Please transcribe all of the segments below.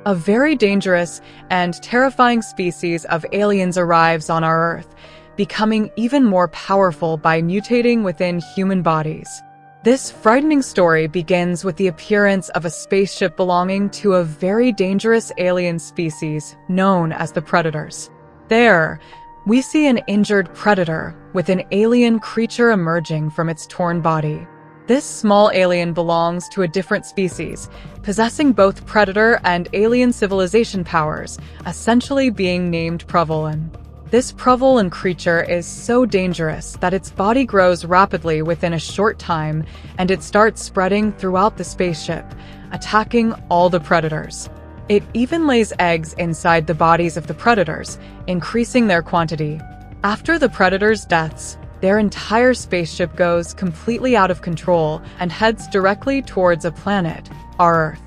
A very dangerous and terrifying species of aliens arrives on our Earth, becoming even more powerful by mutating within human bodies. This frightening story begins with the appearance of a spaceship belonging to a very dangerous alien species known as the Predators. There, we see an injured predator with an alien creature emerging from its torn body. This small alien belongs to a different species, possessing both predator and alien civilization powers, essentially being named Provolone. This Provolone creature is so dangerous that its body grows rapidly within a short time, and it starts spreading throughout the spaceship, attacking all the predators. It even lays eggs inside the bodies of the predators, increasing their quantity. After the predators' deaths, their entire spaceship goes completely out of control and heads directly towards a planet, our Earth.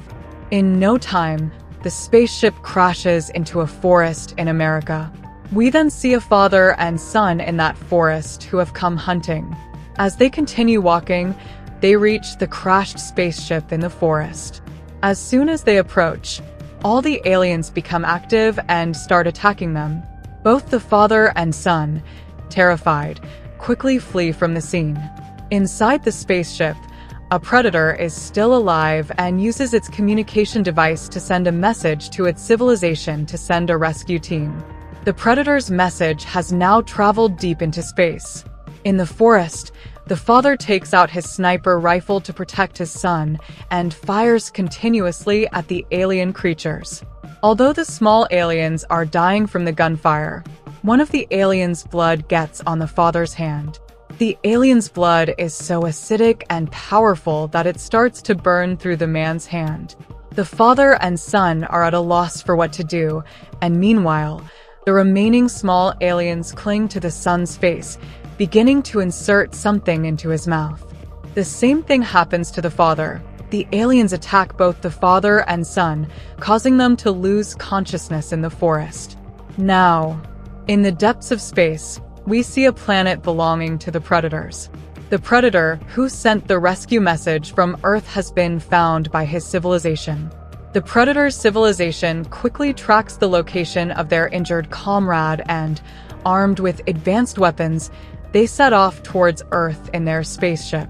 In no time, the spaceship crashes into a forest in America. We then see a father and son in that forest who have come hunting. As they continue walking, they reach the crashed spaceship in the forest. As soon as they approach, all the aliens become active and start attacking them. Both the father and son, terrified, quickly flee from the scene. Inside the spaceship, a predator is still alive and uses its communication device to send a message to its civilization to send a rescue team. The predator's message has now traveled deep into space. In the forest, the father takes out his sniper rifle to protect his son and fires continuously at the alien creatures. Although the small aliens are dying from the gunfire, one of the aliens' blood gets on the father's hand. The alien's blood is so acidic and powerful that it starts to burn through the man's hand. The father and son are at a loss for what to do, and meanwhile, the remaining small aliens cling to the son's face, beginning to insert something into his mouth. The same thing happens to the father. The aliens attack both the father and son, causing them to lose consciousness in the forest. Now, in the depths of space, we see a planet belonging to the predators. The predator who sent the rescue message from Earth has been found by his civilization. The predator's civilization quickly tracks the location of their injured comrade and, armed with advanced weapons, they set off towards Earth in their spaceship.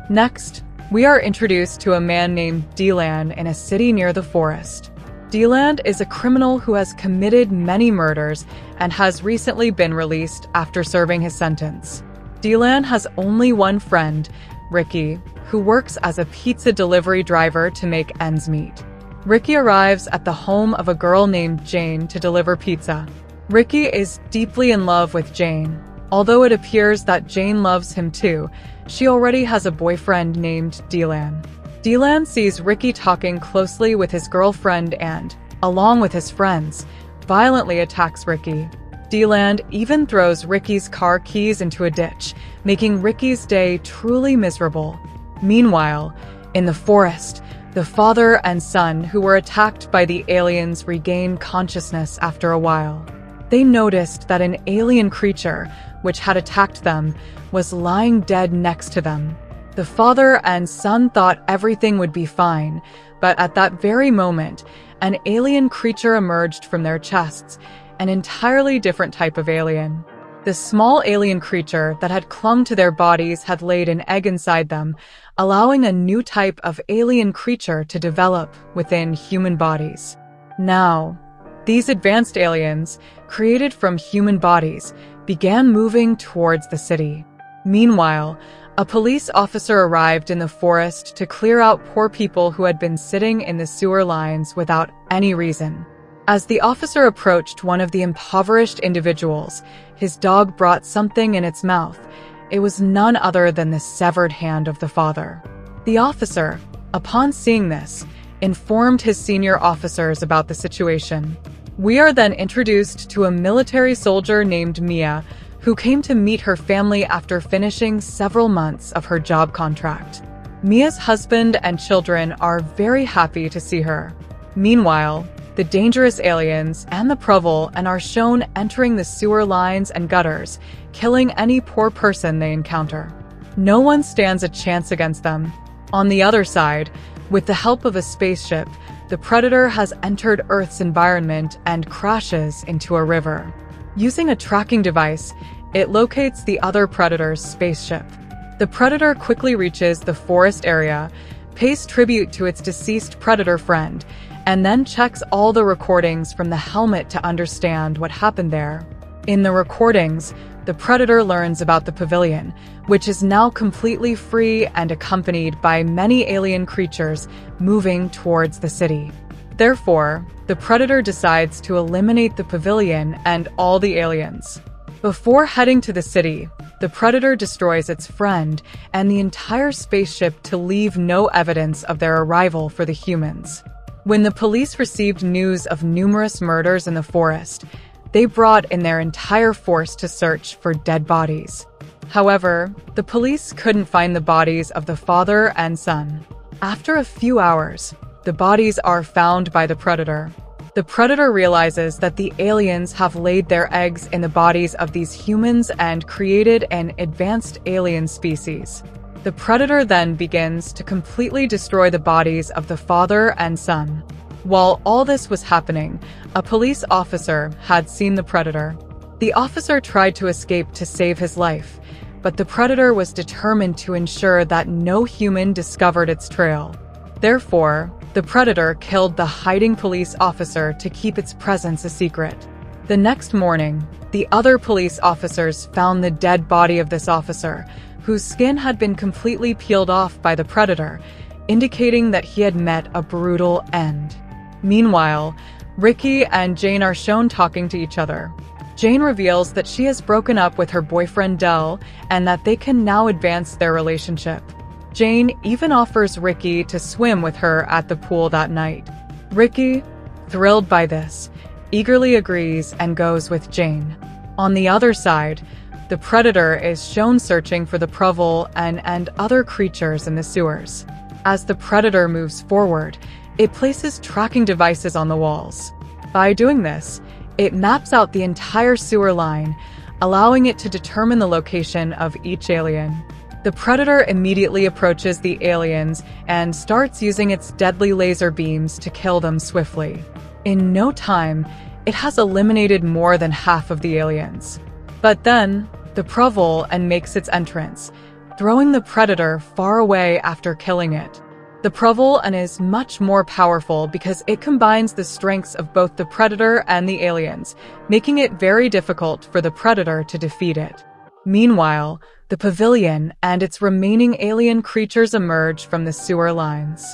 Next, we are introduced to a man named Dylan in a city near the forest. Dylan is a criminal who has committed many murders and has recently been released after serving his sentence. Dylan has only one friend, Ricky, who works as a pizza delivery driver to make ends meet. Ricky arrives at the home of a girl named Jane to deliver pizza. Ricky is deeply in love with Jane. Although it appears that Jane loves him too, she already has a boyfriend named Dylan. Dylan sees Ricky talking closely with his girlfriend and, along with his friends, violently attacks Ricky. Dylan even throws Ricky's car keys into a ditch, making Ricky's day truly miserable. Meanwhile, in the forest, the father and son who were attacked by the aliens regain consciousness after a while. They noticed that an alien creature, which had attacked them, was lying dead next to them. The father and son thought everything would be fine, but at that very moment, an alien creature emerged from their chests, an entirely different type of alien. The small alien creature that had clung to their bodies had laid an egg inside them, allowing a new type of alien creature to develop within human bodies. Now, these advanced aliens, created from human bodies, began moving towards the city. Meanwhile, a police officer arrived in the forest to clear out poor people who had been sitting in the sewer lines without any reason. As the officer approached one of the impoverished individuals, his dog brought something in its mouth. It was none other than the severed hand of the father. The officer, upon seeing this, informed his senior officers about the situation. We are then introduced to a military soldier named Mia, who came to meet her family after finishing several months of her job contract. Mia's husband and children are very happy to see her. Meanwhile, the dangerous aliens and the Provolone are shown entering the sewer lines and gutters, killing any poor person they encounter. No one stands a chance against them. On the other side, with the help of a spaceship, the predator has entered Earth's environment and crashes into a river. Using a tracking device, it locates the other predator's spaceship. The predator quickly reaches the forest area, pays tribute to its deceased predator friend, and then checks all the recordings from the helmet to understand what happened there. In the recordings, the predator learns about the pavilion, which is now completely free and accompanied by many alien creatures moving towards the city. Therefore, the predator decides to eliminate the pavilion and all the aliens. Before heading to the city, the predator destroys its friend and the entire spaceship to leave no evidence of their arrival for the humans. When the police received news of numerous murders in the forest, they brought in their entire force to search for dead bodies. However, the police couldn't find the bodies of the father and son. After a few hours, the bodies are found by the predator. The predator realizes that the aliens have laid their eggs in the bodies of these humans and created an advanced alien species. The predator then begins to completely destroy the bodies of the father and son. While all this was happening, a police officer had seen the predator. The officer tried to escape to save his life, but the predator was determined to ensure that no human discovered its trail. Therefore, the predator killed the hiding police officer to keep its presence a secret. The next morning, the other police officers found the dead body of this officer, whose skin had been completely peeled off by the predator, indicating that he had met a brutal end. Meanwhile, Ricky and Jane are shown talking to each other. Jane reveals that she has broken up with her boyfriend Del and that they can now advance their relationship. Jane even offers Ricky to swim with her at the pool that night. Ricky, thrilled by this, eagerly agrees and goes with Jane. On the other side, the predator is shown searching for the Provel and other creatures in the sewers. As the predator moves forward, it places tracking devices on the walls. By doing this, it maps out the entire sewer line, allowing it to determine the location of each alien. The predator immediately approaches the aliens and starts using its deadly laser beams to kill them swiftly. In no time, it has eliminated more than half of the aliens. But then, the Provel makes its entrance, throwing the predator far away after killing it. The Provel is much more powerful because it combines the strengths of both the predator and the aliens, making it very difficult for the predator to defeat it. Meanwhile, the pavilion and its remaining alien creatures emerge from the sewer lines.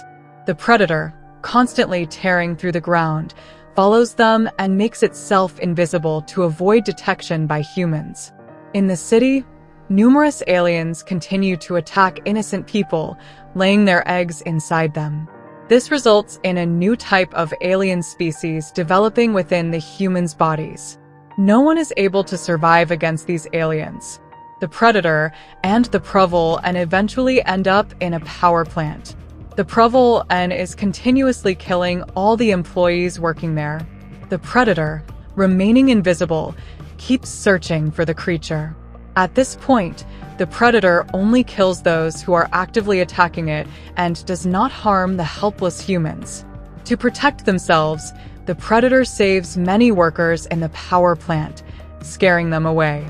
The predator, constantly tearing through the ground, follows them and makes itself invisible to avoid detection by humans. In the city, numerous aliens continue to attack innocent people, laying their eggs inside them. This results in a new type of alien species developing within the humans' bodies. No one is able to survive against these aliens. The predator and the Provel eventually end up in a power plant. The Provel is continuously killing all the employees working there. The predator, remaining invisible, keeps searching for the creature. At this point, the predator only kills those who are actively attacking it and does not harm the helpless humans. To protect themselves, the predator saves many workers in the power plant, scaring them away.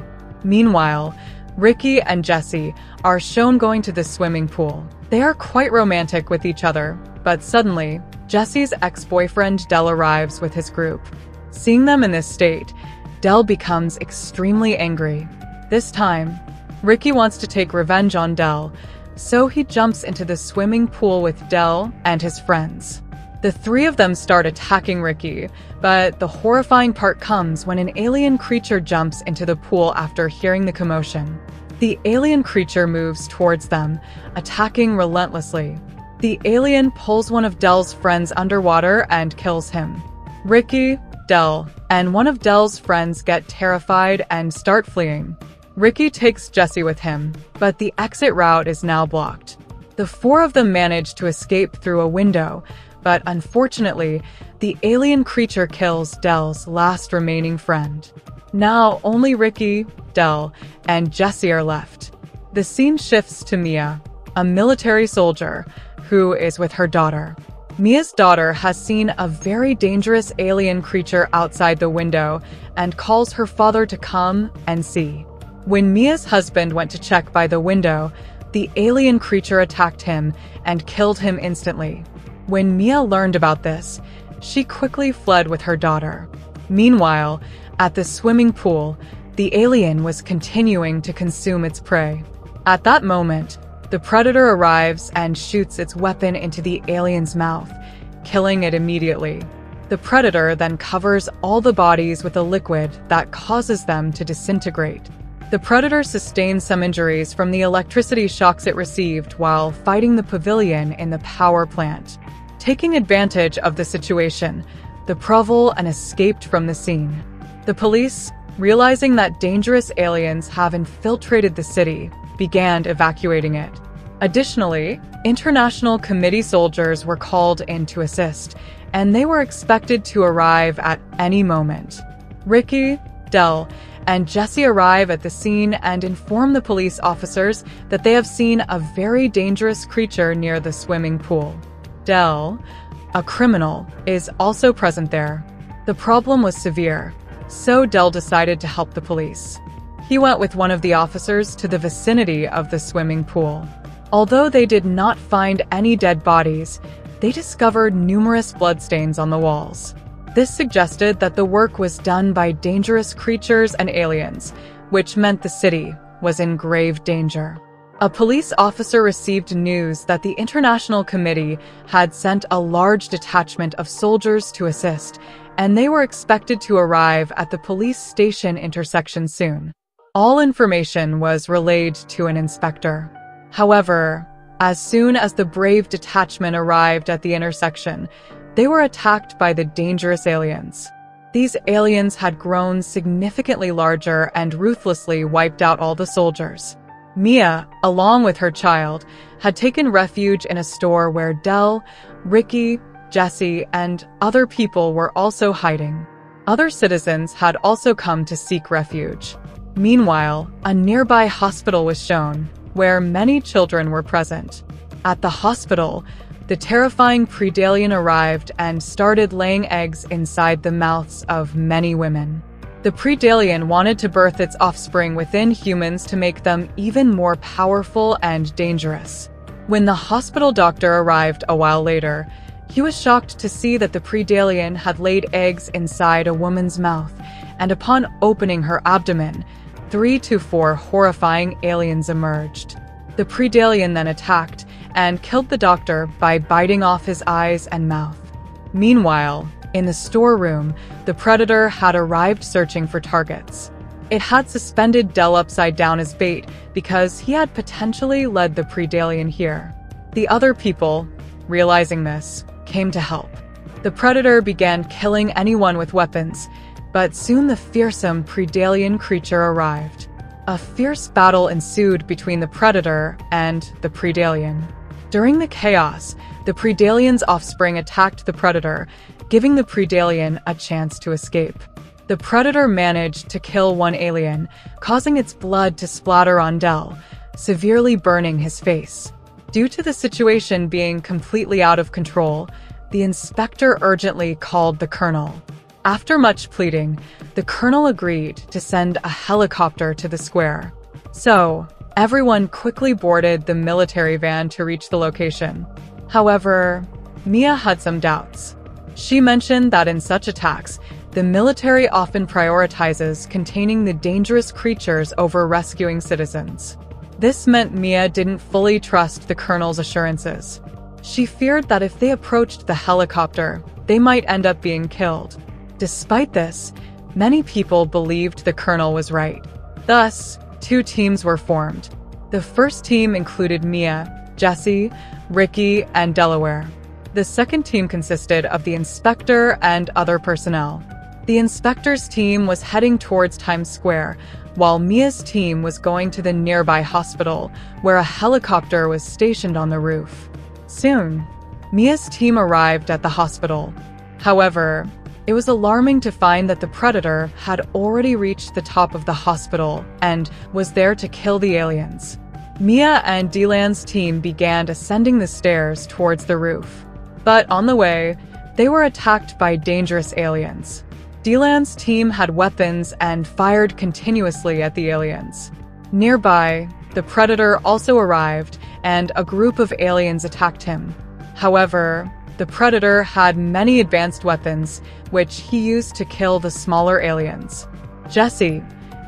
Meanwhile, Ricky and Jesse are shown going to the swimming pool. They are quite romantic with each other, but suddenly, Jesse's ex-boyfriend Del arrives with his group. Seeing them in this state, Del becomes extremely angry. This time, Ricky wants to take revenge on Del, so he jumps into the swimming pool with Del and his friends. The three of them start attacking Ricky, but the horrifying part comes when an alien creature jumps into the pool after hearing the commotion. The alien creature moves towards them, attacking relentlessly. The alien pulls one of Del's friends underwater and kills him. Ricky, Del, and one of Del's friends get terrified and start fleeing. Ricky takes Jesse with him, but the exit route is now blocked. The four of them manage to escape through a window, but unfortunately, the alien creature kills Del's last remaining friend. Now only Ricky, Del, and Jesse are left. The scene shifts to Mia, a military soldier, who is with her daughter. Mia's daughter has seen a very dangerous alien creature outside the window and calls her father to come and see. When Mia's husband went to check by the window, the alien creature attacked him and killed him instantly. When Mia learned about this, she quickly fled with her daughter. Meanwhile, at the swimming pool, the alien was continuing to consume its prey. At that moment, the predator arrives and shoots its weapon into the alien's mouth, killing it immediately. The predator then covers all the bodies with a liquid that causes them to disintegrate. The predator sustains some injuries from the electricity shocks it received while fighting the pavilion in the power plant. Taking advantage of the situation, the Provel and escaped from the scene. The police, realizing that dangerous aliens have infiltrated the city, began evacuating it. Additionally, international committee soldiers were called in to assist, and they were expected to arrive at any moment. Ricky, Del, and Jesse arrive at the scene and inform the police officers that they have seen a very dangerous creature near the swimming pool. Del, a criminal, is also present there. The problem was severe, so Del decided to help the police. He went with one of the officers to the vicinity of the swimming pool. Although they did not find any dead bodies, they discovered numerous bloodstains on the walls. This suggested that the work was done by dangerous creatures and aliens, which meant the city was in grave danger. A police officer received news that the International Committee had sent a large detachment of soldiers to assist, and they were expected to arrive at the police station intersection soon. All information was relayed to an inspector. However, as soon as the brave detachment arrived at the intersection, they were attacked by the dangerous aliens. These aliens had grown significantly larger and ruthlessly wiped out all the soldiers. Mia, along with her child, had taken refuge in a store where Del, Ricky, Jesse, and other people were also hiding. Other citizens had also come to seek refuge. Meanwhile, a nearby hospital was shown, where many children were present. At the hospital, the terrifying predalien arrived and started laying eggs inside the mouths of many women. The predalien wanted to birth its offspring within humans to make them even more powerful and dangerous. When the hospital doctor arrived a while later, he was shocked to see that the predalien had laid eggs inside a woman's mouth, and upon opening her abdomen, 3 to 4 horrifying aliens emerged. The predalien then attacked and killed the doctor by biting off his eyes and mouth. Meanwhile, in the storeroom, the predator had arrived searching for targets. It had suspended Del upside down as bait because he had potentially led the predalien here. The other people, realizing this, came to help. The predator began killing anyone with weapons, but soon the fearsome predalien creature arrived. A fierce battle ensued between the predator and the predalien. During the chaos, the predalien's offspring attacked the predator, giving the predalien a chance to escape. The predator managed to kill one alien, causing its blood to splatter on Del, severely burning his face. Due to the situation being completely out of control, the inspector urgently called the colonel. After much pleading, the colonel agreed to send a helicopter to the square. So, everyone quickly boarded the military van to reach the location. However, Mia had some doubts. She mentioned that in such attacks, the military often prioritizes containing the dangerous creatures over rescuing citizens. This meant Mia didn't fully trust the colonel's assurances. She feared that if they approached the helicopter, they might end up being killed. Despite this, many people believed the colonel was right. Thus, 2 teams were formed. The first team included Mia, Jesse, Ricky, and Delaware. The second team consisted of the inspector and other personnel. The inspector's team was heading towards Times Square, while Mia's team was going to the nearby hospital, where a helicopter was stationed on the roof. Soon, Mia's team arrived at the hospital. However, it was alarming to find that the predator had already reached the top of the hospital and was there to kill the aliens. Mia and Dylan's team began ascending the stairs towards the roof. But on the way, they were attacked by dangerous aliens. Dylan's team had weapons and fired continuously at the aliens. Nearby, the Predator also arrived, and a group of aliens attacked him. However, the Predator had many advanced weapons, which he used to kill the smaller aliens. Jessie,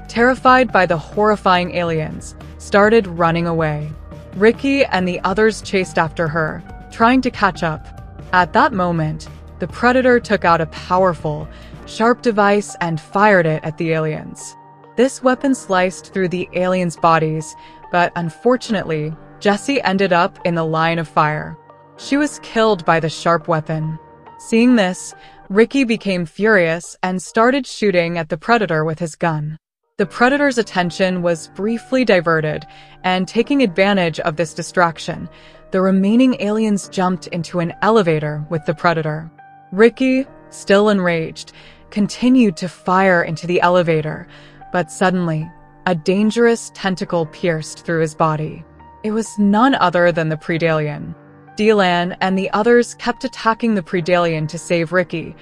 terrified by the horrifying aliens, started running away. Ricky and the others chased after her, trying to catch up. At that moment, the Predator took out a powerful, sharp device and fired it at the aliens. This weapon sliced through the aliens' bodies, but unfortunately, Jessie ended up in the line of fire. She was killed by the sharp weapon. Seeing this, Ricky became furious and started shooting at the Predator with his gun. The Predator's attention was briefly diverted, and taking advantage of this distraction, the remaining aliens jumped into an elevator with the Predator. Ricky, still enraged, continued to fire into the elevator, but suddenly, a dangerous tentacle pierced through his body. It was none other than the Predalien. Dylan and the others kept attacking the Predalien to save Ricky,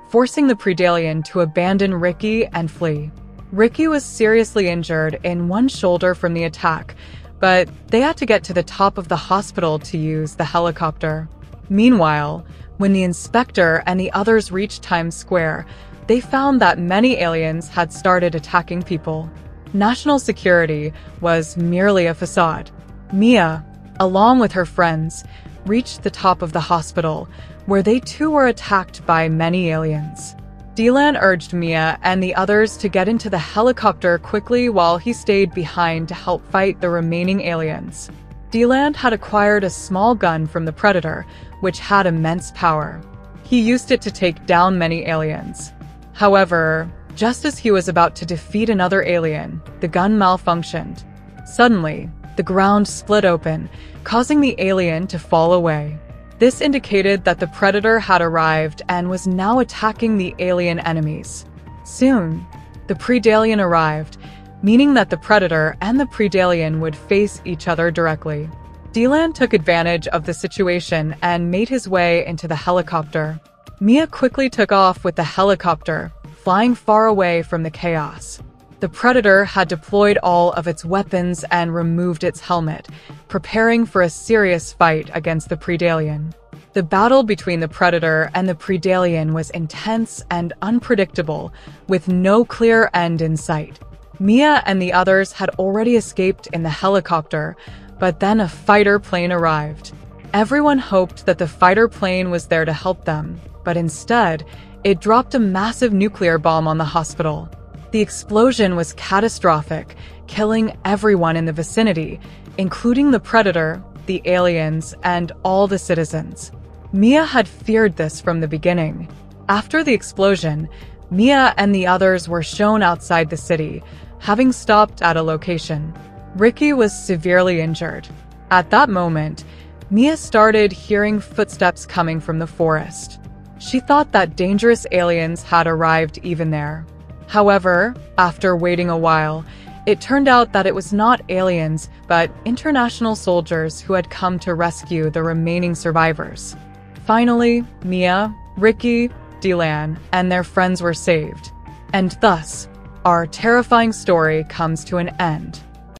forcing the Predalien to abandon Ricky and flee. Ricky was seriously injured in one shoulder from the attack, but they had to get to the top of the hospital to use the helicopter. Meanwhile, when the inspector and the others reached Times Square, they found that many aliens had started attacking people. National security was merely a facade. Mia, along with her friends, reached the top of the hospital, where they too were attacked by many aliens. Dylan urged Mia and the others to get into the helicopter quickly while he stayed behind to help fight the remaining aliens. Dylan had acquired a small gun from the Predator, which had immense power. He used it to take down many aliens. However, just as he was about to defeat another alien, the gun malfunctioned. Suddenly, the ground split open, causing the alien to fall away. This indicated that the Predator had arrived and was now attacking the alien enemies. Soon, the Predalien arrived, meaning that the Predator and the Predalien would face each other directly. Dylan took advantage of the situation and made his way into the helicopter. Mia quickly took off with the helicopter, flying far away from the chaos. The Predator had deployed all of its weapons and removed its helmet, preparing for a serious fight against the Predalien. The battle between the Predator and the Predalien was intense and unpredictable, with no clear end in sight. Mia and the others had already escaped in the helicopter, but then a fighter plane arrived. Everyone hoped that the fighter plane was there to help them, but instead, it dropped a massive nuclear bomb on the hospital. The explosion was catastrophic, killing everyone in the vicinity, including the Predator, the aliens, and all the citizens. Mia had feared this from the beginning. After the explosion, Mia and the others were shown outside the city, having stopped at a location. Ricky was severely injured. At that moment, Mia started hearing footsteps coming from the forest. She thought that dangerous aliens had arrived even there. However, after waiting a while, it turned out that it was not aliens, but international soldiers who had come to rescue the remaining survivors. Finally, Mia, Ricky, Dylan, and their friends were saved. And thus, our terrifying story comes to an end.